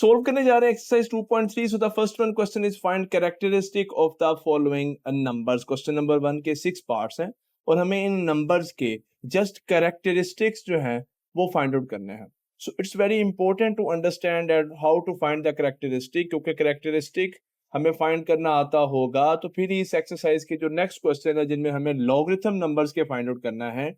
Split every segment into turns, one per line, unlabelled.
Solve करने जा रहे हैं exercise 2.3। So the first one question is find characteristic of the following numbers. Question number 1 के 6 parts हैं और हमें इन नंबर्स के जस्ट कैरेक्टरिस्टिक्स जो हैं वो फाइंड आउट करने हैं। So it's very important to understand that how to find the characteristic, क्योंकि कैरेक्टरिस्टिक हमें फाइंड करना आता होगा तो फिर इस एक्सरसाइज के जो नेक्स्ट क्वेश्चन है जिनमें हमें लॉगरिथम नंबर्स के फाइंड आउट करना है,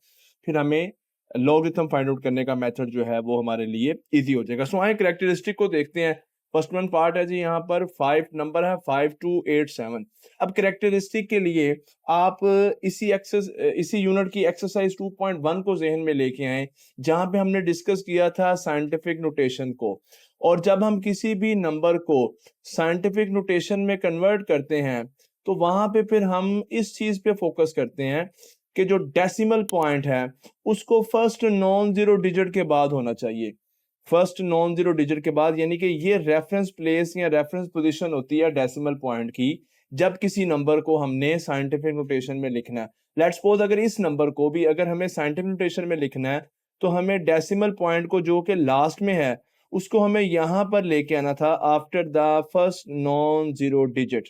फिर हमें लॉगरिथम फाइंड आउट करने का मेथड जो है वो हमारे लिए इजी हो जाएगा। सो आए कैरेक्टरिस्टिक को देखते हैं। फर्स्ट वन पार्ट है जी, यहाँ पर 5 नंबर है 5287। अब कैरेक्टरिस्टिक के लिए आप इसी यूनिट की एक्सरसाइज 2.1 को जहन में लेके आए, जहां पे हमने डिस्कस किया था साइंटिफिक नोटेशन को। और जब हम किसी भी नंबर को साइंटिफिक नोटेशन में कन्वर्ट करते हैं तो वहां पे फिर हम इस चीज पे फोकस करते हैं कि जो डेसिमल पॉइंट है उसको फर्स्ट नॉन जीरो डिजिट के बाद होना चाहिए। फर्स्ट नॉन जीरो डिजिट के बाद, यानी कि ये रेफरेंस प्लेस या रेफरेंस पोजीशन होती है डेसिमल पॉइंट की जब किसी नंबर को हमने साइंटिफिक नोटेशन में लिखना है। लेट्स सपोज अगर इस नंबर को भी अगर हमें साइंटिफिक नोटेशन में लिखना है तो हमें डेसिमल पॉइंट को जो कि लास्ट में है उसको हमें यहां पर लेके आना था after the first non zero digit.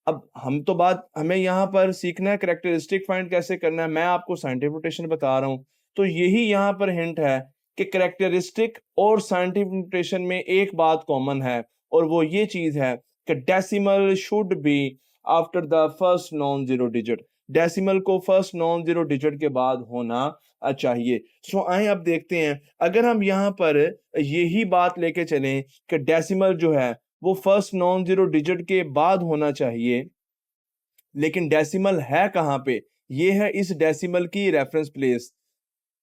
अब हमें यहाँ पर सीखना है कैरेक्टरिस्टिक फाइंड कैसे करना है। मैं आपको साइंटिफिक नोटेशन बता रहा हूँ, तो यही यहाँ पर हिंट है कि कैरेक्टरिस्टिक और साइंटिफिक नोटेशन में एक बात कॉमन है और वो ये चीज है कि decimal should be after the first non zero digit. Decimal को फर्स्ट नॉन जीरो डिजिट के बाद होना चाहिए। सो आए अब देखते हैं, अगर हम यहाँ पर यही बात लेके चलें कि डेसिमल जो है वो फर्स्ट नॉन जीरो डिजिट के बाद होना चाहिए, लेकिन डेसिमल है कहां पे? ये है इस डेसिमल की रेफरेंस प्लेस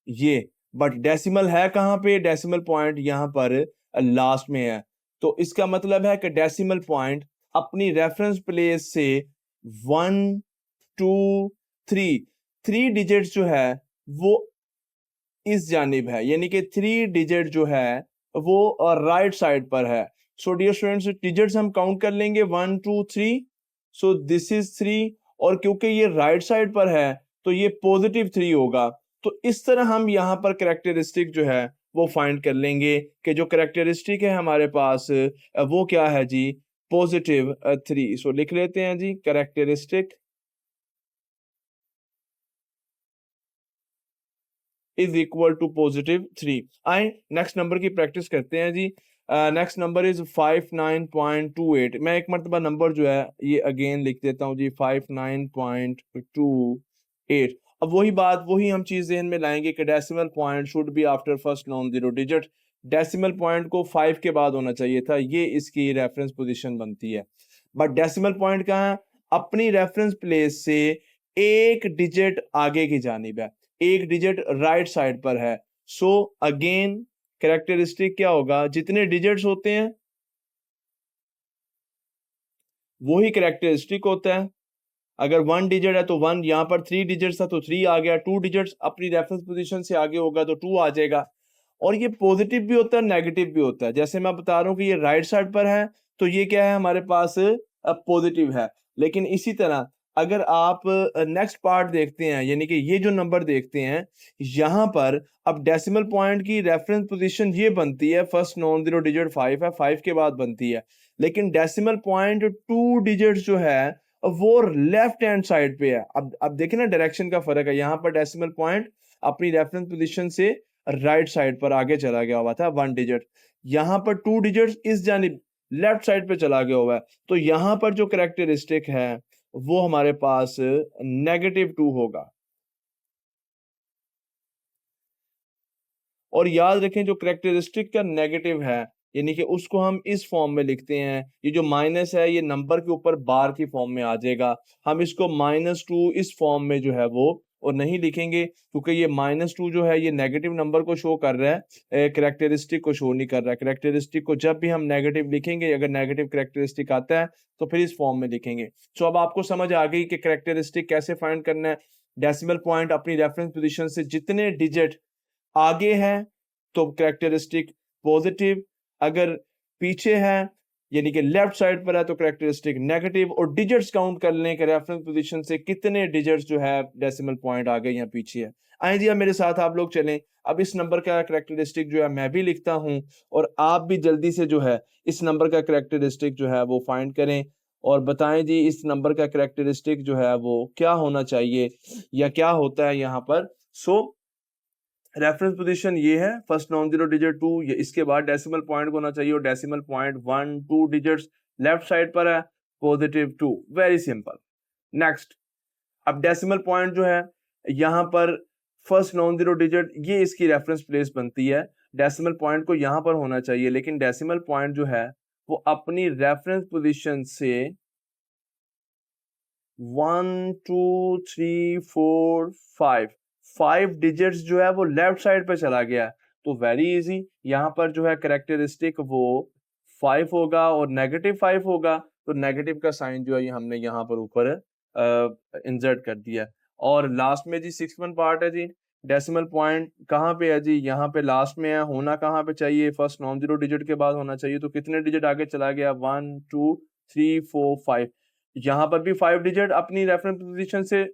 ये, बट डेसिमल है कहां पे? डेसिमल पॉइंट यहां पर लास्ट में है। तो इसका मतलब है कि डेसिमल पॉइंट अपनी रेफरेंस प्लेस से 1 2 3 डिजिट्स जो है वो इस जानिब है, यानी कि 3 डिजिट जो है वो राइट साइड पर है। सो डियर स्टूडेंट्स, डिजिट्स हम काउंट कर लेंगे 1 2 3। सो दिस इज 3 और क्योंकि ये राइट साइड पर है तो ये पॉजिटिव 3 होगा। तो इस तरह हम यहाँ पर कैरेक्टरिस्टिक जो है वो फाइंड कर लेंगे कि जो कैरेक्टरिस्टिक है हमारे पास वो क्या है जी? पॉजिटिव 3। सो लिख लेते हैं जी characteristic is equal to positive 3। आए नेक्स्ट नंबर की प्रैक्टिस करते हैं जी। Next number is 59.28। मैं एक मरतबा नंबर जो है ये अगेन लिख देता हूँ जी 59.28। अब वही बात वही हम चीज ज़हन में लाएंगे कि decimal point should be after first non zero digit. Decimal point को 5 के बाद होना चाहिए था, ये इसकी रेफरेंस पोजीशन बनती है। बट डेसिमल पॉइंट कहाँ है? अपनी रेफरेंस प्लेस से एक डिजिट आगे की जानिब है, एक डिजिट राइट साइड पर है। सो अगेन कैरेक्टरिस्टिक क्या होगा? जितने डिजिट्स होते हैं वही कैरेक्टरिस्टिक होता है। अगर 1 डिजिट है तो 1, यहाँ पर 3 डिजिट्स था तो 3 आ गया। 2 डिजिट्स अपनी रेफरेंस पोजीशन से आगे होगा तो 2 आ जाएगा। और ये पॉजिटिव भी होता है, नेगेटिव भी होता है। जैसे मैं बता रहा हूँ कि ये राइट साइड पर है तो ये क्या है हमारे पास? पॉजिटिव है। लेकिन इसी तरह अगर आप नेक्स्ट पार्ट देखते हैं, यानी कि ये जो नंबर देखते हैं यहाँ पर, अब डेसिमल पॉइंट की रेफरेंस पोजीशन ये बनती है फर्स्ट नॉन जीरो डिजिट 5 है, 5 के बाद बनती है। लेकिन डेसिमल पॉइंट 2 डिजिट्स जो है वो लेफ्ट हैंड साइड पे है। अब देखें ना, डायरेक्शन का फर्क है। यहाँ पर डेसिमल पॉइंट अपनी रेफरेंस पोजीशन से राइट साइड पर आगे चला गया हुआ था 1 डिजिट, यहाँ पर 2 डिजिट्स इस जानिब लेफ्ट साइड पे चला गया हुआ है। तो यहाँ पर जो कैरेक्टरिस्टिक है वो हमारे पास -2 होगा। और याद रखें जो कैरेक्टरिस्टिक का नेगेटिव है, यानी कि उसको हम इस फॉर्म में लिखते हैं। ये जो माइनस है ये नंबर के ऊपर बार की फॉर्म में आ जाएगा। हम इसको -2 इस फॉर्म में जो है वो और नहीं लिखेंगे, क्योंकि ये -2 जो है ये नेगेटिव नंबर को शो कर रहा है, कैरेक्टरिस्टिक को शो नहीं कर रहा है। कैरेक्टरिस्टिक को जब भी हम नेगेटिव लिखेंगे, अगर नेगेटिव कैरेक्टरिस्टिक आता है तो फिर इस फॉर्म में लिखेंगे। सो अब आपको समझ आ गई कि कैरेक्टरिस्टिक कैसे फाइंड करना है। डेसिमल पॉइंट अपनी रेफरेंस पोजीशन से जितने डिजिट आगे है तो कैरेक्टरिस्टिक पॉजिटिव, अगर पीछे है यानी कि लेफ्ट साइड पर है तो करेक्टरिस्टिक नेगेटिव, और डिजिट्स काउंट कर लें कि रेफरेंस पोजीशन से कितने डिजिट्स जो है डेसिमल पॉइंट आगे या पीछे है। आए जी, अब मेरे साथ आप लोग चलें। अब इस नंबर का करेक्टरिस्टिक जो है मैं भी लिखता हूं, और आप भी जल्दी से जो है इस नंबर का करेक्टरिस्टिक जो है वो फाइंड करें और बताएं जी इस नंबर का करेक्टरिस्टिक जो है वो क्या होना चाहिए या क्या होता है यहाँ पर। सो रेफरेंस पोजीशन ये है, फर्स्ट नॉन जीरो डिजिट 2, ये इसके बाद डेसिमल पॉइंट होना चाहिए और decimal point 1 2 digits left side पर है, +2। Very simple. नेक्स्ट, अब डेसिमल पॉइंट जो है यहाँ पर फर्स्ट नॉन जीरो डिजिट, ये इसकी रेफरेंस प्लेस बनती है। डेसिमल पॉइंट को यहाँ पर होना चाहिए, लेकिन डेसिमल पॉइंट जो है वो अपनी रेफरेंस पोजीशन से 1 2 3 4 5 डिजिट्स जो है वो लेफ्ट साइड पे चला गया। तो वेरी इजी, यहाँ पर जो है करेक्टरिस्टिक वो 5 होगा और -5 होगा, तो नेगेटिव का साइन जो है ये हमने यहाँ पर ऊपर इंसर्ट कर दिया। और लास्ट में जी 6th पार्ट है जी, डेसिमल पॉइंट कहाँ पे है जी, यहाँ पे लास्ट में है, होना कहाँ पे चाहिए, फर्स्ट नॉन जीरो डिजिट के बाद होना चाहिए। तो कितने डिजिट आगे चला गया, 1 2 3 4 5, यहाँ पर भी 5 डिजिट अपनी रेफरेंस पोजीशन से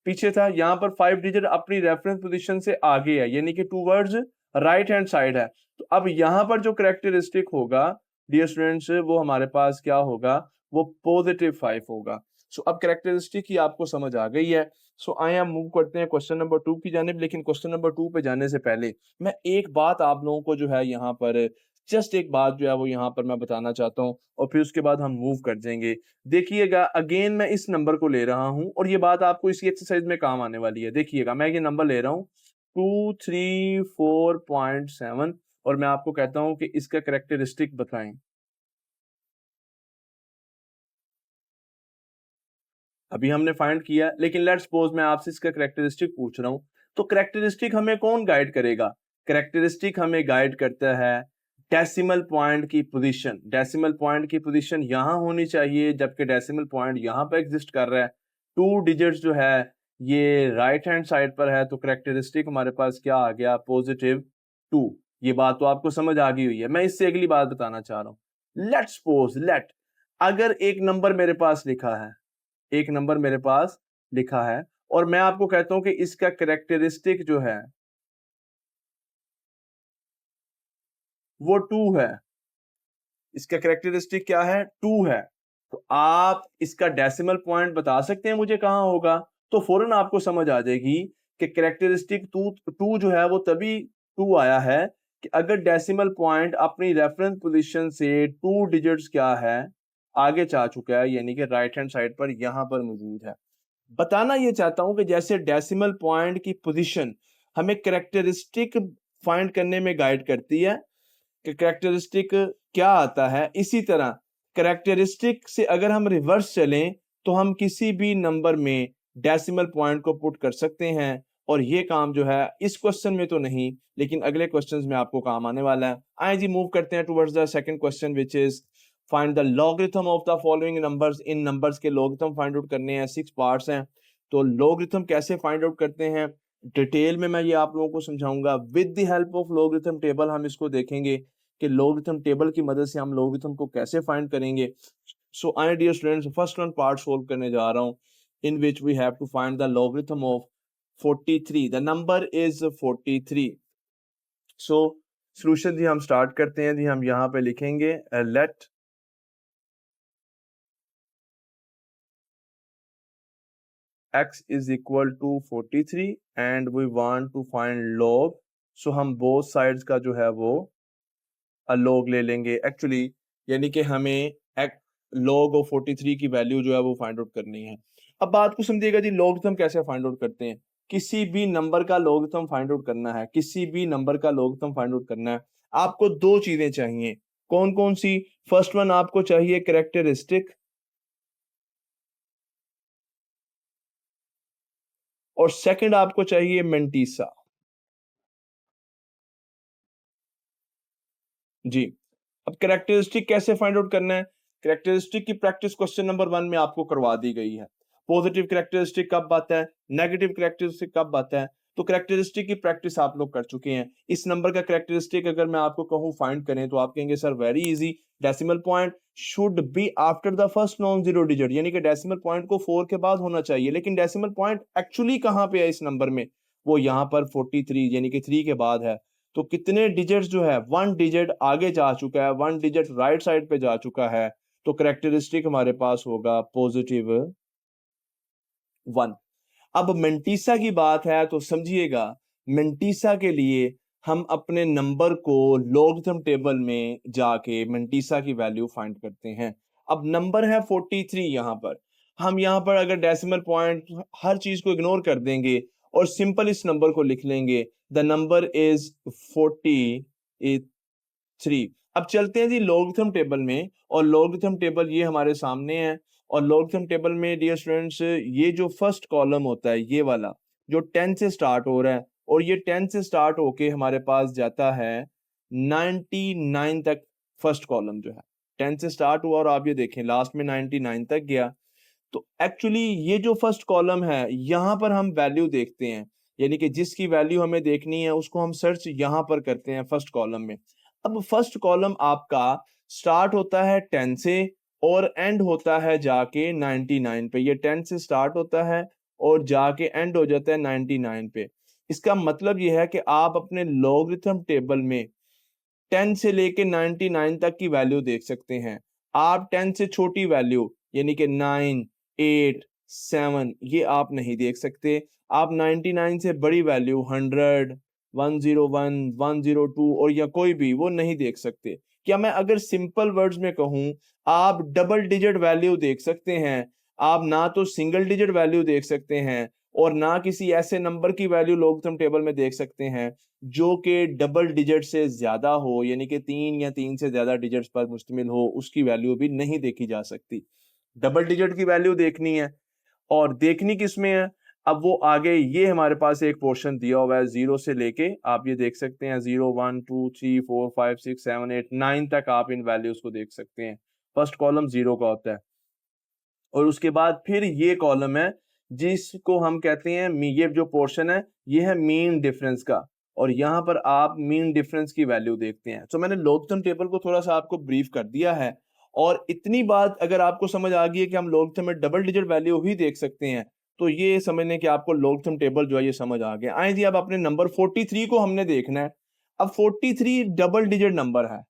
पीछे था, यहाँ पर 5 डिजिट अपनी रेफरेंस पोजीशन से आगे है, यानी कि टूवर्ड्स राइट हैंड साइड है। तो अब यहाँ पर जो करेक्टरिस्टिक होगा डियर स्टूडेंट्स, वो हमारे पास क्या होगा, वो +5 होगा। सो अब करेक्टरिस्टिक की आपको समझ आ गई है। सो आए हम मूव करते हैं क्वेश्चन नंबर 2 की जानिब। लेकिन क्वेश्चन नंबर 2 पे जाने से पहले मैं एक बात आप लोगों को जो है यहाँ पर जस्ट एक बात जो है वो यहाँ पर मैं बताना चाहता हूँ, और फिर उसके बाद हम मूव कर जाएंगे। देखिएगा, अगेन मैं इस नंबर को ले रहा हूं और ये बात आपको इसी एक्सरसाइज में काम आने वाली है। देखिएगा, मैं ये नंबर ले रहा हूं 234.7 और मैं आपको कहता हूं कि इसका करेक्टरिस्टिक बताएं। अभी हमने फाइंड किया, लेकिन लेट्स सपोज मैं आपसे इसका करेक्टरिस्टिक पूछ रहा हूं, तो करेक्टरिस्टिक हमें कौन गाइड करेगा? करेक्टरिस्टिक हमें गाइड करता है डेसिमल पॉइंट की पोजीशन। डेसिमल पॉइंट की पोजीशन यहां होनी चाहिए, जबकि डेसिमल पॉइंट यहां पर एग्जिस्ट कर रहा है। 2 डिजिट्स जो है ये राइट हैंड साइड पर है, तो करेक्टरिस्टिक हमारे पास क्या आ गया, +2। ये बात तो आपको समझ आ गई हुई है। मैं इससे अगली बात बताना चाह रहा हूं। लेट्स सपोज, अगर एक नंबर मेरे पास लिखा है, एक नंबर मेरे पास लिखा है और मैं आपको कहता हूं कि इसका करेक्टरिस्टिक जो है वो 2 है। इसका करेक्टरिस्टिक क्या है, 2 है। तो आप इसका डेसिमल पॉइंट बता सकते हैं मुझे कहां होगा? तो फौरन आपको समझ आ जाएगी कि करेक्टरिस्टिक 2 जो है वो तभी 2 आया है कि अगर डेसिमल पॉइंट अपनी रेफरेंस पोजीशन से 2 डिजिट्स क्या है आगे जा चुका है, यानी कि राइट हैंड साइड पर यहां पर मौजूद है। बताना ये चाहता हूं कि जैसे डेसिमल पॉइंट की पोजीशन हमें करेक्टरिस्टिक फाइंड करने में गाइड करती है कि करेक्टरिस्टिक क्या आता है, इसी तरह करेक्टरिस्टिक से अगर हम रिवर्स चलें तो हम किसी भी नंबर में डेसिमल पॉइंट को पुट कर सकते हैं। और ये काम जो है इस क्वेश्चन में तो नहीं, लेकिन अगले क्वेश्चंस में आपको काम आने वाला है। आइए जी मूव करते हैं towards the second question, which is find the logarithm of the following numbers. In numbers के लॉगरिथम फाइंड आउट करने हैं, 6 पार्ट्स हैं। तो लॉगरिथम कैसे फाइंड आउट करते हैं डिटेल में मैं ये आप लोगों को समझाऊंगा। With the help of logarithm table हम इसको देखेंगे कि लॉगरिथम टेबल की मदद से हम लॉगरिथम को कैसे फाइंड करेंगे। So I dear students, first one part solve करने जा रहा हूं, in which we have to find the logarithm of 43। The number is 43। So solution जी हम स्टार्ट करते हैं जी। हम यहाँ पे लिखेंगे let x is equal to 43 and we want to find log। सो हम बोथ साइड्स का जो है वो log ले लेंगे एक्चुअली, यानी कि हमें log ऑफ 43 की वैल्यू जो है वो फाइंड आउट करनी है। अब बात को समझिएगा जी, लॉगरिथम कैसे फाइंड आउट करते हैं। किसी भी नंबर का लॉगरिथम फाइंड आउट करना है, किसी भी नंबर का लॉगरिथम फाइंड आउट करना है, आपको दो चीजें चाहिए। कौन कौन सी? फर्स्ट वन आपको चाहिए कैरेक्टरिस्टिक, और सेकंड आपको चाहिए मेंटीसा। जी, अब कैरेक्टरिस्टिक कैसे फाइंड आउट करना है? कैरेक्टरिस्टिक की प्रैक्टिस क्वेश्चन नंबर 1 में आपको करवा दी गई है। पॉजिटिव कैरेक्टरिस्टिक कब आता है, नेगेटिव कैरेक्टरिस्टिक कब आता है। तो करेक्टरिस्टिक की प्रैक्टिस आप लोग कर चुके हैं। इस नंबर का करेक्टरिस्टिक अगर मैं आपको कहूँ फाइंड करें तो आप कहेंगे sir very easy, decimal point should be after the first non zero digit, यानी कि डेसिमल पॉइंट को 4 के बाद होना चाहिए। लेकिन डेसिमल पॉइंट एक्चुअली कहाँ पे है इस नंबर में, वो यहाँ पर 43 यानी कि 3 के बाद है। तो कितने डिजिट्स जो है, 1 डिजिट आगे जा चुका है, 1 डिजिट राइट साइड पे जा चुका है, तो करेक्टरिस्टिक हमारे पास होगा पॉजिटिव 1। अब मेंटीसा की बात है तो समझिएगा, मेंटीसा के लिए हम अपने नंबर को लॉगरिथम टेबल में जाके मेंटीसा की वैल्यू फाइंड करते हैं। अब नंबर है 43 यहाँ पर, हम यहाँ पर अगर डेसिमल पॉइंट हर चीज को इग्नोर कर देंगे और सिंपल इस नंबर को लिख लेंगे, द नंबर इज 43। अब चलते हैं जी लॉगरिथम टेबल में, और लॉगरिथम टेबल ये हमारे सामने है। और लॉगरिथम टेबल में डियर स्टूडेंट्स, ये जो फर्स्ट कॉलम होता है ये वाला जो 10 से स्टार्ट हो रहा है, और ये 10 से स्टार्ट होके हमारे पास जाता है 99 तक। फर्स्ट कॉलम जो है 10 से स्टार्ट हुआ और आप ये देखें लास्ट में 99 तक गया। तो एक्चुअली ये जो फर्स्ट कॉलम है यहाँ पर हम वैल्यू देखते हैं, यानी कि जिसकी वैल्यू हमें देखनी है उसको हम सर्च यहाँ पर करते हैं फर्स्ट कॉलम में। अब फर्स्ट कॉलम आपका स्टार्ट होता है 10 से और एंड होता है जाके 99 पे। ये 10 से स्टार्ट होता है और जाके एंड हो जाता है 99 पे। इसका मतलब ये है कि आप अपने लॉगरिथम टेबल में 10 से लेके 99 तक की वैल्यू देख सकते हैं। आप 10 से छोटी वैल्यू यानी कि 9, 8, 7 ये आप नहीं देख सकते। आप 99 से बड़ी वैल्यू 100, 101, 102 और या कोई भी वो नहीं देख सकते। क्या मैं अगर सिंपल वर्ड्स में कहूं, आप डबल डिजिट वैल्यू देख सकते हैं। आप ना तो सिंगल डिजिट वैल्यू देख सकते हैं और ना किसी ऐसे नंबर की वैल्यू लॉगरिथम टेबल में देख सकते हैं जो कि डबल डिजिट से ज्यादा हो, यानी कि 3 या 3 से ज्यादा डिजिट्स पर मुश्तमिल हो, उसकी वैल्यू भी नहीं देखी जा सकती। डबल डिजिट की वैल्यू देखनी है और देखनी किसमें है, अब वो आगे ये हमारे पास एक पोर्शन दिया हुआ है जीरो से लेके, आप ये देख सकते हैं 0, 1, 2, 3, 4, 5, 6, 7, 8, 9 तक आप इन वैल्यूज को देख सकते हैं। फर्स्ट कॉलम जीरो का होता है और उसके बाद फिर ये कॉलम है जिसको हम कहते हैं, ये जो पोर्शन है ये है मीन डिफरेंस का, और यहाँ पर आप मीन डिफरेंस की वैल्यू देखते हैं। तो मैंने लॉगरिथम टेबल को थोड़ा सा आपको ब्रीफ कर दिया है, और इतनी बात अगर आपको समझ आ गई है कि हम लॉगरिथम में डबल डिजिट वैल्यू भी देख सकते हैं, तो ये समझने कि आपको लॉगरिथम टेबल जो है ये समझ आ गया। आए जी अब अपने नंबर 43 को हमने देखना है। अब 43 डबल डिजिट नंबर है,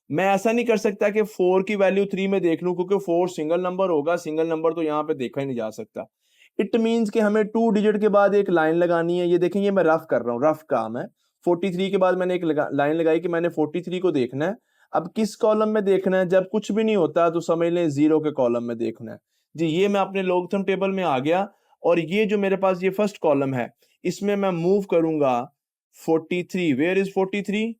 मैं ऐसा नहीं कर सकता कि 4 की वैल्यू 3 में देख लूं, क्योंकि 4 सिंगल नंबर होगा, सिंगल नंबर तो यहाँ पे देखा ही नहीं जा सकता। इट मींस कि हमें 2 डिजिट के बाद एक लाइन लगानी है। ये देखें, ये मैं रफ कर रहा हूँ, रफ काम है। 43 के बाद मैंने एक लाइन लगाई कि मैंने 43 को देखना है। अब किस कॉलम में देखना है, जब कुछ भी नहीं होता तो समझ लें 0 के कॉलम में देखना है जी। ये मैं अपने लॉगरिथम टेबल में आ गया, और ये जो मेरे पास ये फर्स्ट कॉलम है इसमें मैं मूव करूंगा 43। Where is 43?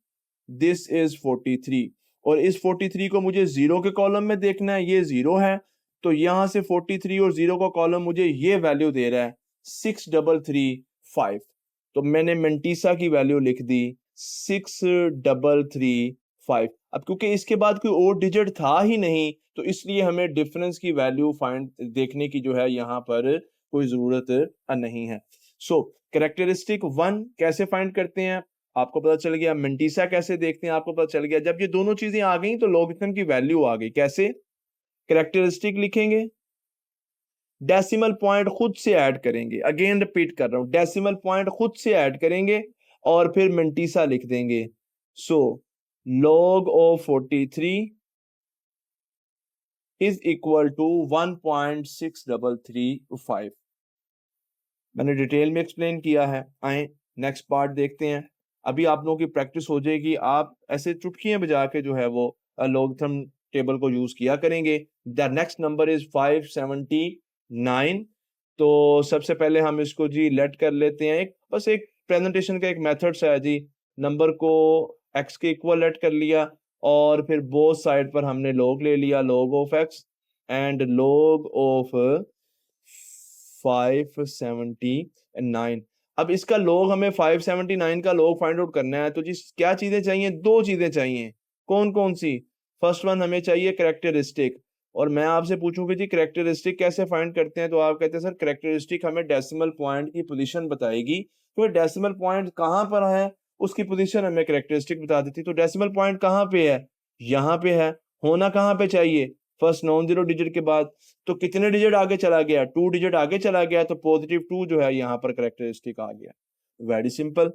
This is 43। और इस 43 को मुझे 0 के कॉलम में देखना है, ये 0 है, तो यहां से 43 और 0 का कॉलम मुझे ये वैल्यू दे रहा है 6335। तो मैंने मेंटीसा की वैल्यू लिख दी 6335। अब क्योंकि इसके बाद कोई और डिजिट था ही नहीं, तो इसलिए हमें डिफरेंस की वैल्यू फाइंड देखने की जो है यहाँ पर कोई जरूरत नहीं है। सो कैरेक्टरिस्टिक 1 कैसे फाइंड करते हैं आपको पता चल गया, मेंटीसा कैसे देखते हैं आपको पता चल गया। जब ये दोनों चीजें आ गई तो लॉगरिथम की वैल्यू आ गई। कैसे? कैरेक्टरिस्टिक लिखेंगे, डेसिमल पॉइंट खुद से ऐड करेंगे, अगेन रिपीट कर रहा हूं, डेसिमल पॉइंट खुद से ऐड करेंगे और फिर मेंटीसा लिख देंगे। So log of 43 is equal to 1.6335। मैंने डिटेल में एक्सप्लेन किया है। आए नेक्स्ट पार्ट देखते हैं। अभी आप लोगों की प्रैक्टिस हो जाएगी, आप ऐसे चुटकियां बजा के जो है वो लॉगरिथम टेबल को यूज किया करेंगे। The next number is 579। तो सबसे पहले हम इसको जी लेट कर लेते हैं, एक बस एक प्रेजेंटेशन का एक मेथड्स है जी। नंबर को x के इक्वल लेट कर लिया और फिर बोथ साइड पर हमने log ले लिया, log of x and log of 579। अब इसका log हमें 579 का log फाइंड आउट करना है, तो जी क्या चीजें चाहिए? दो चीजें चाहिए। कौन कौन सी? फर्स्ट वन हमें चाहिए कैरेक्टरिस्टिक, और मैं आपसे पूछूंगी जी करेक्टरिस्टिक कैसे फाइंड करते हैं, तो आप कहते हैं सर करेक्टरिस्टिक हमें डेसिमल पॉइंट की पोजीशन बताएगी, तो डेसिमल पॉइंट कहाँ पर है उसकी पोजीशन हमें करेक्टरिस्टिक बता देती। तो डेसिमल पॉइंट कहाँ पे है, यहाँ पे है, होना कहाँ पे चाहिए, फर्स्ट नॉन जीरो डिजिट के बाद। तो कितने डिजिट आगे चला गया, 2 डिजिट आगे चला गया, तो +2 जो है यहाँ पर करेक्टरिस्टिक आ गया। Very simple.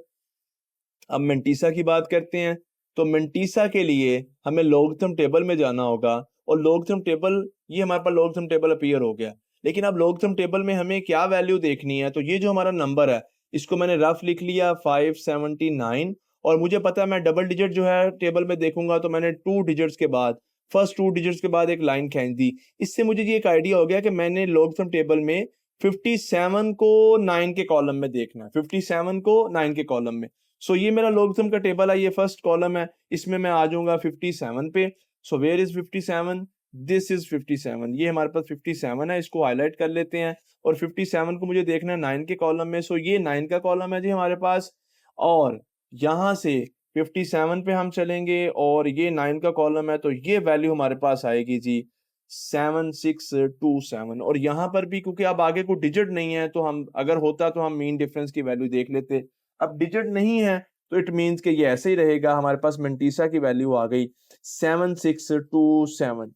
अब मेंटीसा की बात करते हैं, तो मेंटीसा के लिए हमें लॉगरिथम टेबल में जाना होगा, और लॉगरिथम टेबल, ये हमारे पास लॉगरिथम टेबल अपीयर हो गया। लेकिन अब लॉगरिथम टेबल में हमें क्या वैल्यू देखनी है, तो ये जो हमारा नंबर है इसको मैंने रफ लिख लिया 579, और मुझे पता है मैं डबल डिजिट जो है टेबल में देखूंगा, तो मैंने 2 डिजिट्स के बाद, फर्स्ट 2 डिजिट्स के बाद एक लाइन खींच दी। इससे मुझे ये एक आइडिया हो गया कि मैंने लॉगरिथम टेबल में 57 को 9 के कॉलम में देखना है, 57 को 9 के कॉलम में। सो ये मेरा लॉगरिथम का टेबल है, ये फर्स्ट कॉलम है, इसमें मैं आ जाऊंगा 57 पे। So where is 57, this is 57, ये हमारे पास 57 है, इसको हाईलाइट कर लेते हैं। और 57 को मुझे देखना है 9 के कॉलम में, सो ये 9 का कॉलम है जी हमारे पास। और यहाँ से 57 पे हम चलेंगे और ये 9 का कॉलम है, तो ये वैल्यू हमारे पास आएगी जी 7627। और यहाँ पर भी क्योंकि अब आगे कोई डिजिट नहीं है, तो हम अगर होता तो हम मीन डिफरेंस की वैल्यू देख लेते। अब डिजिट नहीं है तो इट मीन्स कि ये ऐसे ही रहेगा। हमारे पास मेंटीसा की वैल्यू आ गई 7627,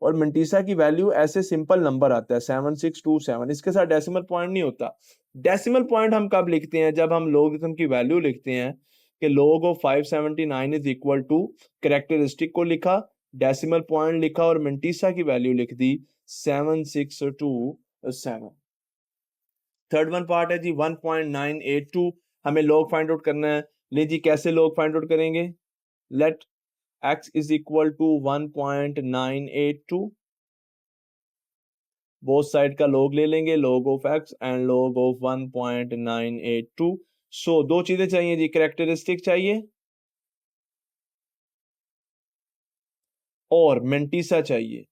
और मेंटीसा की वैल्यू ऐसे सिंपल नंबर आता है 7627, इसके साथ डेसिमल पॉइंट नहीं होता। डेसिमल पॉइंट हम कब लिखते हैं, जब हम लॉगरिथम की वैल्यू लिखते हैं कि log of 579 is equal to, characteristic को लिखा, डेसिमल पॉइंट लिखा और मेंटीसा की वैल्यू लिख दी 7627। थर्ड वन पार्ट है जी 1.982, हमें log फाइंड आउट करना है। ले जी कैसे log फाइंड आउट करेंगे, let x is equal to 1.982, both side का log ले लेंगे, log of x and log of 1.982। So दो चीजें चाहिए जी, करेक्टरिस्टिक चाहिए और मेंटीसा चाहिए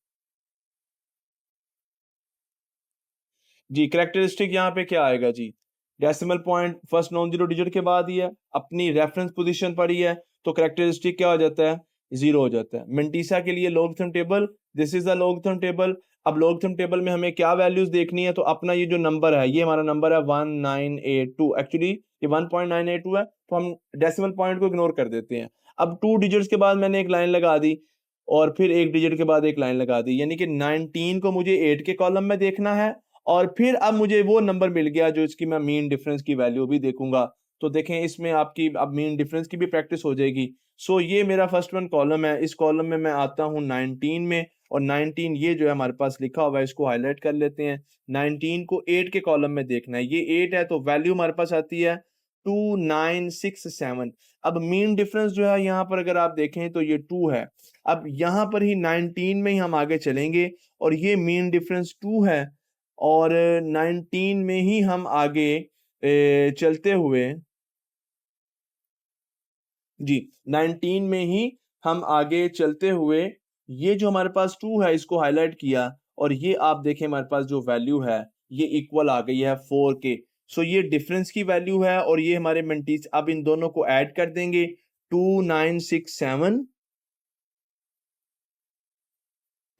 जी। करेक्टरिस्टिक यहाँ पे क्या आएगा जी, decimal point first non zero digit के बाद ही है, अपनी रेफरेंस पोजीशन पर ही है, तो करेक्टरिस्टिक क्या हो जाता है, जीरो हो जाता है। मेंटीसा के लिए logarithm table, this is the logarithm table. अब लॉगरिथम टेबल में हमें क्या वैल्यूज देखनी है, तो अपना ये जो नंबर है, ये हमारा नंबर है 1982, एक्चुअली ये 1.982 है, तो हम डेसिमल पॉइंट को इग्नोर कर देते हैं। अब 2 डिजिट्स के बाद मैंने एक लाइन लगा दी, और फिर एक डिजिट के बाद एक लाइन लगा दी, यानी कि 19 को मुझे 8 के कॉलम में देखना है, और फिर अब मुझे वो नंबर मिल गया जो इसकी मैं मीन डिफरेंस की वैल्यू भी देखूंगा। तो देखें इसमें आपकी अब मीन डिफरेंस की भी प्रैक्टिस हो जाएगी। सो ये मेरा फर्स्ट वन कॉलम है, इस कॉलम में मैं आता हूँ 19 में, और 19 ये जो है हमारे पास लिखा हुआ है, इसको हाईलाइट कर लेते हैं। 19 को 8 के कॉलम में देखना है, ये 8 है, तो वैल्यू हमारे पास आती है 2967। अब मीन डिफरेंस जो है यहाँ पर अगर आप देखें तो ये 2 है। अब यहाँ पर ही 19 में ही हम आगे चलेंगे, और ये मीन डिफरेंस 2 है, और 19 में ही हम आगे चलते हुए जी, 19 में ही हम आगे चलते हुए, ये जो हमारे पास 2 है इसको हाईलाइट किया, और ये आप देखें हमारे पास जो वैल्यू है ये इक्वल आ गई है 4 के। सो ये डिफरेंस की वैल्यू है, और ये हमारे मेंटीस, अब इन दोनों को ऐड कर देंगे, 2967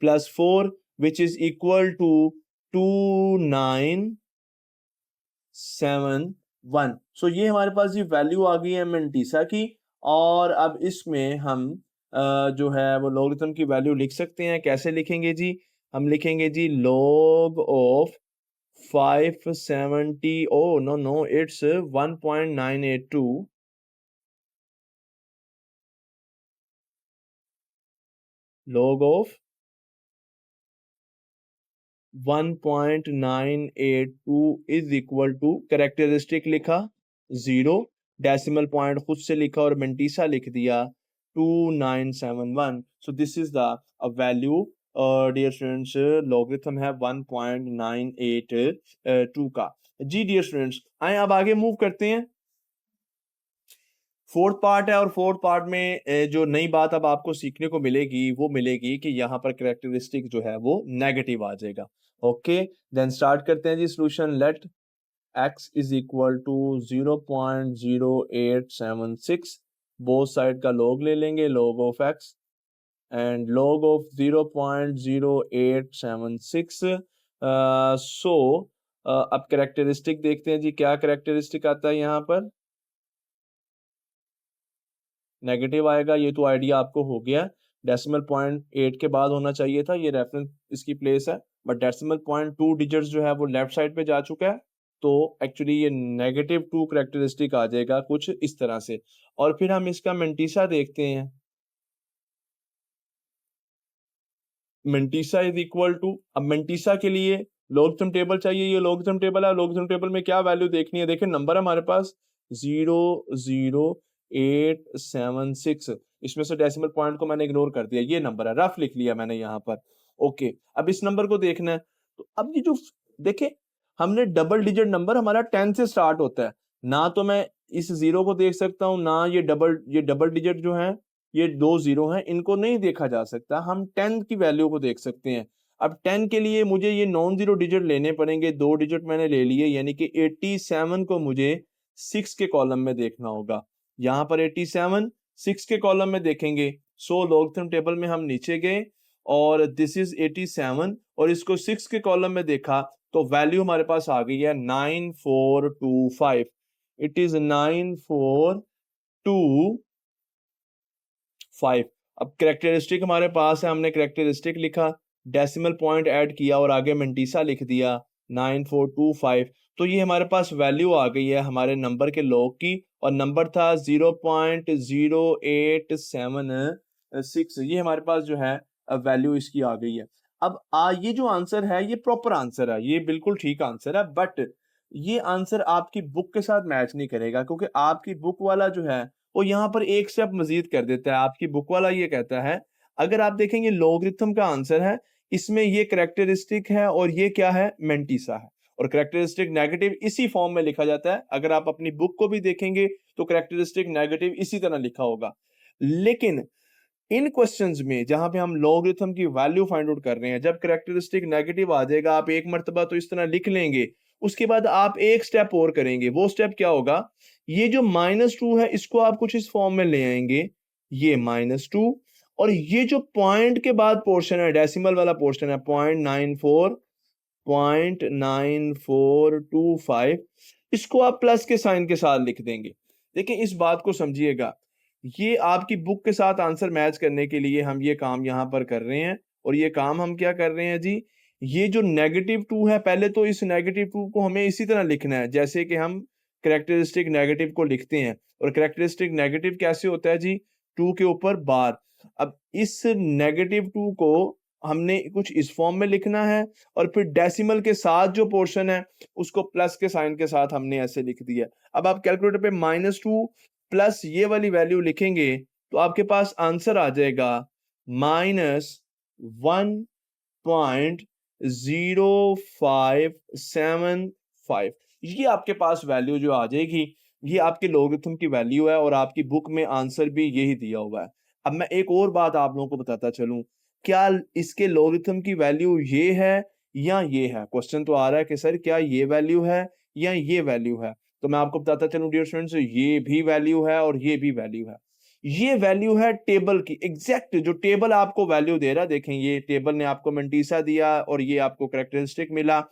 plus 4 which is equal to 2971। So ये हमारे पास ये वैल्यू आ गई है मेंटीसा की। और अब इसमें हम जो है वो लॉगरिथम की वैल्यू लिख सकते हैं। कैसे लिखेंगे जी, हम लिखेंगे जी log of 570, oh no no it's 1.982, log of 1.982 is equal to, characteristic लिखा 0, डेसिमल पॉइंट खुद से लिखा और मेंटीसा लिख दिया 2971। So this is the value, dear students, logarithm है 1.982 का। जी डियर स्टूडेंट्स, आए अब आगे मूव करते हैं। फोर्थ पार्ट है, और फोर्थ पार्ट में जो नई बात अब आपको सीखने को मिलेगी वो मिलेगी कि यहाँ पर करेक्टरिस्टिक जो है वो नेगेटिव आ जाएगा। ओके, देन स्टार्ट करते हैं जी solution. Let x is equal to 0.0876, both side का log ले लेंगे, log of x and log of 0.0876. So अब कैरेक्टरिस्टिक देखते हैं जी, क्या कैरेक्टरिस्टिक आता है यहाँ पर, नेगेटिव आएगा, ये तो आइडिया आपको हो गया। डेसिमल पॉइंट 8 के बाद होना चाहिए था, ये रेफरेंस इसकी प्लेस है, बट डेसिमल पॉइंट 2 डिजिट्स जो है वो लेफ्ट साइड पे जा चुका है, तो एक्चुअली ये -2 कैरेक्टरिस्टिक आ जाएगा कुछ इस तरह से। और फिर हम इसका मेंटिसा देखते हैं, मेंटिसा इज इक्वल टू, अब मेंटिसा के लिए लॉगरिथम टेबल चाहिए, ये लॉगरिथम टेबल है, लॉगरिथम टेबल में क्या वैल्यू देखनी है, देखिए नंबर हमारे पास 00876, इसमें से डेसिमल पॉइंट को मैंने इग्नोर कर दिया, ये नंबर है, रफ लिख लिया मैंने यहाँ पर। ओके, अब इस नंबर को देखना है, तो अब ये जो देखे हमने डबल डिजिट नंबर हमारा 10 से स्टार्ट होता है, ना तो मैं इस जीरो को देख सकता हूँ, ना ये डबल डिजिट जो है ये 2 जीरो हैं, इनको नहीं देखा जा सकता, हम 10 की वैल्यू को देख सकते हैं। अब 10 के लिए मुझे ये नॉन जीरो डिजिट लेने पड़ेंगे, 2 डिजिट मैंने ले लिए, यानी कि 87 को मुझे 6 के कॉलम में देखना होगा। यहाँ पर 87 6 के कॉलम में देखेंगे, सो लॉगरिथम टेबल में हम नीचे गए और दिस इज 87 और इसको 6 के कॉलम में देखा तो वैल्यू हमारे पास आ गई है 9425। It is 9425। अब कैरेक्टरिस्टिक हमारे पास है, हमने कैरेक्टरिस्टिक लिखा, डेसिमल पॉइंट ऐड किया और आगे मेंटिसा लिख दिया 9425, तो ये हमारे पास वैल्यू आ गई है हमारे नंबर के लॉग की, और नंबर था 0.0876, ये हमारे पास जो है वैल्यू इसकी आ गई है। अब ये जो आंसर है ये प्रॉपर आंसर है, ये बिल्कुल ठीक आंसर है, बट ये आंसर आपकी बुक के साथ मैच नहीं करेगा, क्योंकि आपकी बुक वाला जो है वो यहाँ पर एक स्टेप मजीद कर देता है। आपकी बुक वाला ये कहता है, अगर आप देखेंगे लॉगरिथम का आंसर है, इसमें ये कैरेक्टरिस्टिक है और ये क्या है, मेंटिसा है, और कैरेक्टरिस्टिक नेगेटिव इसी फॉर्म में लिखा जाता है। अगर आप अपनी बुक को भी देखेंगे तो कैरेक्टरिस्टिक नेगेटिव इसी तरह लिखा होगा। लेकिन इन क्वेश्चंस में जहां पे हम लॉगरिथम की वैल्यू फाइंड आउट कर रहे हैं, जब कैरेक्टरिस्टिक नेगेटिव आ जाएगा, आप एक मर्तबा तो इस तरह लिख लेंगे, उसके बाद आप एक स्टेप और करेंगे। वो स्टेप क्या होगा, ये जो -2 है इसको आप कुछ इस फॉर्म में ले आएंगे, ये -2, और ये जो पॉइंट के बाद पोर्शन है, डेसिमल वाला पोर्शन है, 0.9425, इसको आप प्लस के साइन के साथ लिख देंगे। देखिए इस बात को समझिएगा, ये आपकी बुक के साथ आंसर मैच करने के लिए हम ये काम यहाँ पर कर रहे हैं, और ये काम हम क्या कर रहे हैं जी, ये जो -2 है, पहले तो इस -2 को हमें इसी तरह लिखना है जैसे कि हम कैरेक्टरिस्टिक नेगेटिव को लिखते हैं, और कैरेक्टरिस्टिक नेगेटिव कैसे होता है जी, 2 के ऊपर बार। अब इस -2 को हमने कुछ इस फॉर्म में लिखना है, और फिर डेसिमल के साथ जो पोर्शन है उसको प्लस के साइन के साथ हमने ऐसे लिख दिया। अब आप कैलकुलेटर पे -2 प्लस ये वाली वैल्यू लिखेंगे तो आपके पास आंसर आ जाएगा -1.0575। ये आपके पास वैल्यू जो आ जाएगी, ये आपके लॉगरिथम की वैल्यू है, और आपकी बुक में आंसर भी यही दिया हुआ है। अब मैं एक और बात आप लोगों को बताता चलूं, क्या इसके लॉगरिथम की वैल्यू ये है या ये है, क्वेश्चन तो आ रहा है कि सर क्या ये वैल्यू है या ये वैल्यू है, तो मैं आपको बताता चलूं डियर स्टूडेंट्स, ये भी वैल्यू है और ये भी वैल्यू है। ये वैल्यू है टेबल की, एग्जैक्ट जो टेबल आपको वैल्यू दे रहा है, देखें ये टेबल ने आपको मेंटिसा दिया और ये आपको कैरेक्टरिस्टिक मिला,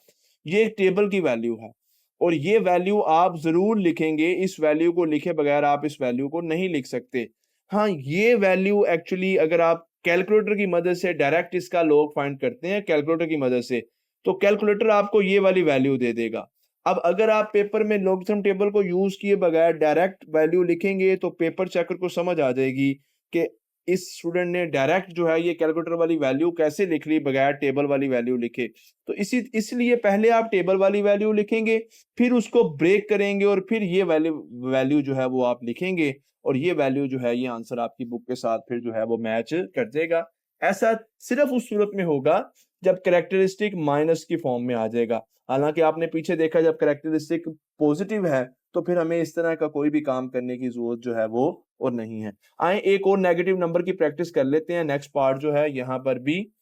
ये टेबल की वैल्यू है, और ये वैल्यू आप जरूर लिखेंगे, इस वैल्यू को लिखे बगैर आप इस वैल्यू को नहीं लिख सकते। हाँ, ये वैल्यू एक्चुअली अगर आप कैलकुलेटर की मदद से डायरेक्ट इसका लॉग फाइंड करते हैं कैलकुलेटर की मदद से, तो कैलकुलेटर आपको ये वाली वैल्यू दे देगा। अब अगर आप पेपर में लॉगरिथम टेबल को यूज किए बगैर डायरेक्ट वैल्यू लिखेंगे तो पेपर चेकर को समझ आ जाएगी कि इस स्टूडेंट ने डायरेक्ट जो है ये कैलकुलेटर वाली वैल्यू कैसे लिख ली बगैर टेबल वाली वैल्यू लिखे। तो इसलिए पहले आप टेबल वाली वैल्यू लिखेंगे, फिर उसको ब्रेक करेंगे और फिर ये वैल्यू जो है वो आप लिखेंगे, और ये वैल्यू जो है ये आंसर आपकी बुक के साथ फिर जो है वो मैच कर देगा। ऐसा सिर्फ उस सूरत में होगा जब कैरेक्टरिस्टिक माइनस की फॉर्म में आ जाएगा। हालांकि आपने पीछे देखा जब कैरेक्टरिस्टिक पॉजिटिव है तो फिर हमें इस तरह का कोई भी काम करने की जरूरत जो है वो और नहीं है। आए एक और नेगेटिव नंबर की प्रैक्टिस कर लेते हैं। नेक्स्ट पार्ट जो है यहाँ पर भी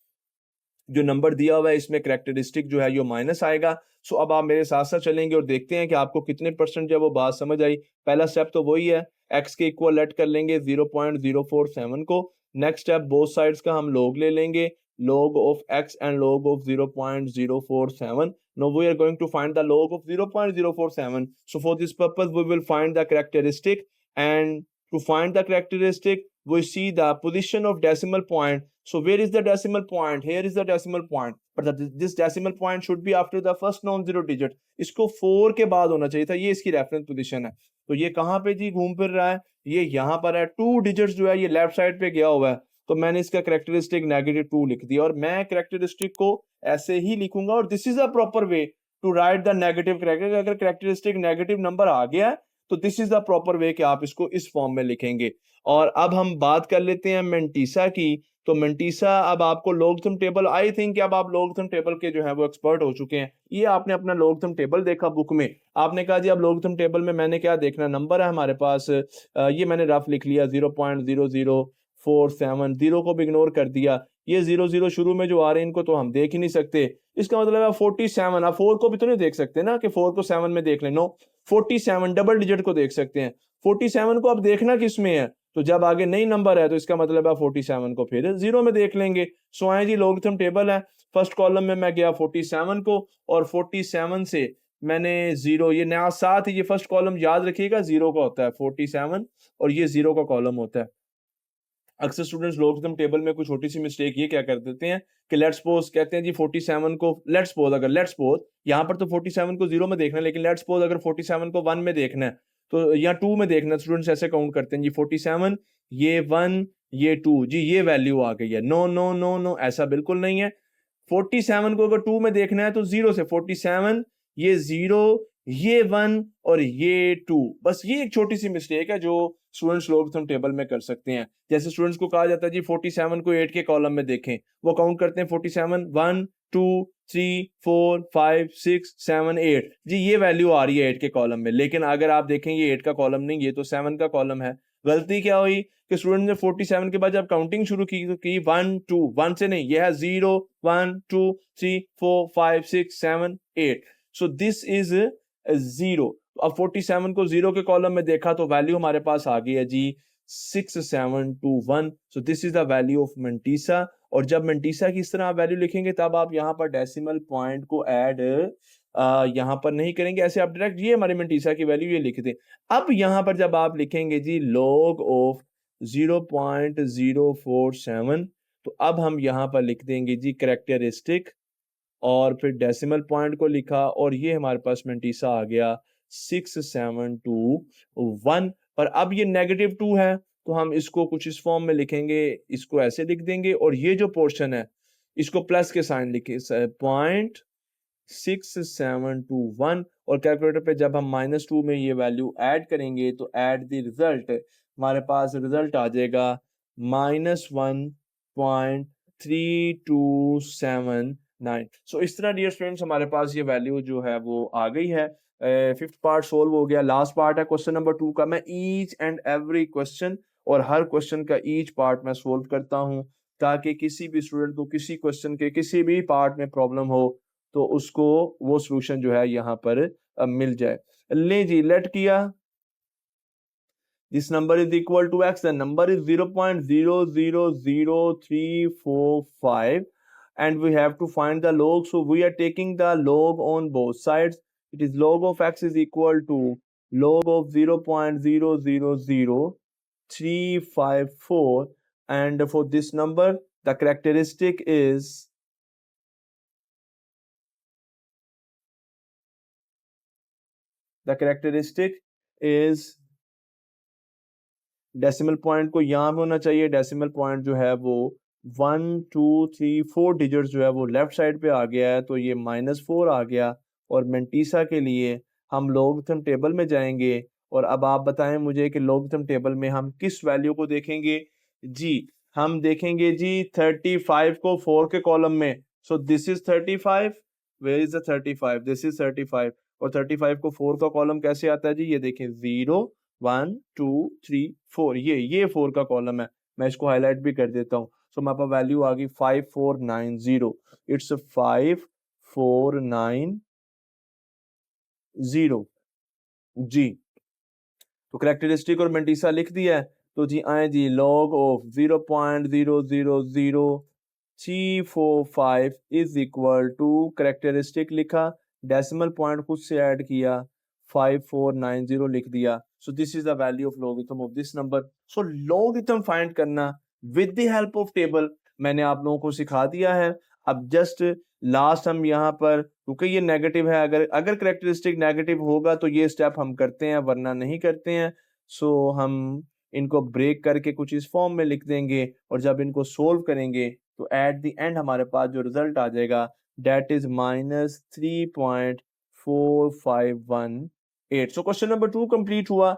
जो नंबर दिया हुआ है इसमें कैरेक्टरिस्टिक जो है ये माइनस आएगा। सो अब आप मेरे साथ साथ चलेंगे और देखते हैं कि आपको कितने परसेंट जो है वो बात समझ आई। पहला स्टेप तो वही है, एक्स के इक्वल लेट कर लेंगे 0.047 को, नेक्स्ट स्टेप, बोथ साइड्स का हम log ले लेंगे, log of x and log of 0.047. Now we are going to find the log of 0.047. So for this purpose we will find the characteristic, and to find the characteristic we see the position of decimal point. So where is the decimal point? Here is the decimal point, but this decimal point should be after the first non-zero digit. इसको 4 के बाद होना चाहिए था, ये इसकी reference position है। तो ये कहाँ पे जी घूम फिर रहा है? ये यहाँ पर है। 2 डिजिट्स जो है ये लेफ्ट साइड पे गया हुआ है, तो मैंने इसका करेक्टरिस्टिक -2 लिख दिया, और मैं करेक्टरिस्टिक को ऐसे ही लिखूंगा, और this is a proper way to write the negative character. अगर करेक्टरिस्टिक नेगेटिव नंबर आ गया है तो this is the proper way कि आप इसको इस फॉर्म में लिखेंगे। और अब हम बात कर लेते हैं मेंटीसा की। तो मेंटीसा, अब आपको लॉगरिथम टेबल, आई थिंक अब आप लॉगरिथम टेबल के जो है वो एक्सपर्ट हो चुके हैं। ये आपने अपना लॉगरिथम टेबल देखा बुक में, आपने कहा जी अब लॉगरिथम टेबल में मैंने क्या देखना, नंबर है हमारे पास, ये मैंने रफ लिख लिया 0.0047, 0 को भी इग्नोर कर दिया। ये 00 शुरू में जो आ रहे हैं इनको तो हम देख ही नहीं सकते, इसका मतलब है 47। आप 4 को भी तो नहीं देख सकते ना कि 4 को 7 में देख लें, नो, 47 डबल डिजिट को देख सकते हैं। 47 को अब देखना किस में है, तो जब आगे नई नंबर है तो इसका मतलब है 47 को फिर 0 में देख लेंगे। सो आए जी, लॉगरिथम टेबल है, फर्स्ट कॉलम में मैं गया 47 को, और 47 से मैंने 0, ये नया साथ ही, ये फर्स्ट कॉलम याद रखिएगा 0 का होता है 47, और ये 0 का कॉलम होता है। अक्सर स्टूडेंट्स लॉगरिथम टेबल में कोई छोटी सी मिस्टेक ये क्या कर देते हैं कि लेट्स सपोज कहते हैं जी 47 को, लेट्स सपोज अगर लेट्स सपोज यहाँ पर तो 47 को 0 में देखना है, लेकिन लेट्स सपोज अगर 47 को 1 में देखना है तो या 2 में देखना है, स्टूडेंट्स ऐसे काउंट करते हैं जी 47, ये 1, ये 2, जी ये वैल्यू आ गई है। नो नो नो नो, ऐसा बिल्कुल नहीं है। 47 को अगर 2 में देखना है तो 0 से 47, ये 0, ये 1 और ये 2, बस ये एक छोटी सी मिस्टेक है जो स्टूडेंट्स लॉगरिथम टेबल में कर सकते हैं। जैसे स्टूडेंट्स को कहा जाता है जी 47 को 8 के कॉलम में देखें, वो काउंट करते हैं 47, 1 2 3 4 5 6 7 8, जी ये वैल्यू आ रही है 8 के कॉलम में, लेकिन अगर आप देखें ये 8 का कॉलम नहीं, ये तो 7 का कॉलम है। गलती क्या हुई कि स्टूडेंट ने 47 के बाद जब काउंटिंग शुरू की तो की 1 2, 1 से नहीं, ये है 0 1 2 3 4 5 6 7 8, सो दिस इज 0। अब 47 को 0 के कॉलम में देखा तो वैल्यू हमारे पास आ गई है जी 6721। सो this is the value of mantissa. और जब मेंटीसा की इस तरह आप वैल्यू लिखेंगे तब आप यहाँ पर डेसिमल पॉइंट को ऐड यहाँ पर नहीं करेंगे, ऐसे आप डायरेक्ट ये हमारे मेंटीसा की वैल्यू ये लिख दें। अब यहाँ पर जब आप लिखेंगे जी log ऑफ 0.047, तो अब हम यहाँ पर लिख देंगे जी करेक्टरिस्टिक, और फिर डेसिमल पॉइंट को लिखा, और ये हमारे पास मेंटीसा आ गया 6721। पर अब ये -2 है तो हम इसको कुछ इस फॉर्म में लिखेंगे, इसको ऐसे लिख देंगे, और ये जो पोर्शन है इसको प्लस के साइन लिखे 0.6721, और कैलकुलेटर पे जब हम -2 में ये वैल्यू ऐड करेंगे तो ऐड द रिजल्ट, हमारे पास रिजल्ट आ जाएगा -1.3279। सो इस तरह डियर स्टूडेंट्स हमारे पास ये वैल्यू जो है वो आ गई है। फिफ्थ पार्ट सोल्व हो गया। लास्ट पार्ट है क्वेश्चन नंबर 2 का। मैं ईच एंड एवरी क्वेश्चन और हर क्वेश्चन का ईच पार्ट मैं सोल्व करता हूँ, ताकि किसी भी स्टूडेंट को किसी क्वेश्चन के किसी भी पार्ट में प्रॉब्लम हो तो उसको वो सोल्यूशन जो है यहाँ पर मिल जाए। ले जी, लेट किया, this number is equal to x, the number is 0.000345, and we have to find the log, so we are taking the log on both sides. It is log of x is equal to log of 0.000354, and for this number the characteristic is decimal point को यहाँ पे होना चाहिए, decimal point जो है वो 1 2 3 4 digit जो है वो लेफ्ट साइड पे आ गया है, तो ये -4 आ गया। और मेंटीसा के लिए हम लॉगरिथम टेबल में जाएंगे, और अब आप बताएं मुझे कि लॉगरिथम टेबल में हम किस वैल्यू को देखेंगे। जी हम देखेंगे जी 35 को 4 के कॉलम में, so this is 35, where is the 35, this is 35, और 35 को 4 का कॉलम कैसे आता है जी, ये देखें 0 1 2 3 4, ये 4 का कॉलम है। मैं इसको हाईलाइट भी कर देता हूँ। सो हमारे पास वैल्यू आ गई 5490, इट्स 5490 जी। तो करेक्टरिस्टिक और मेंटीसा लिख दिया है। तो जी आए जी log of 0.000345 is equal to characteristic लिखा, डेसिमल पॉइंट खुद से ऐड किया, 5490 लिख दिया. So this is the value of logarithm of this number. So logarithm find करना with the help of table मैंने आप लोगों को सिखा दिया है. अब जस्ट लास्ट हम यहाँ पर, क्योंकि ये नेगेटिव है, अगर करेक्टरिस्टिक नेगेटिव होगा तो ये स्टेप हम करते हैं, वरना नहीं करते हैं. सो हम इनको ब्रेक करके कुछ इस फॉर्म में लिख देंगे, और जब इनको सोल्व करेंगे तो एट द एंड हमारे पास जो रिजल्ट आ जाएगा that is -3.4518. So question number 2 complete हुआ.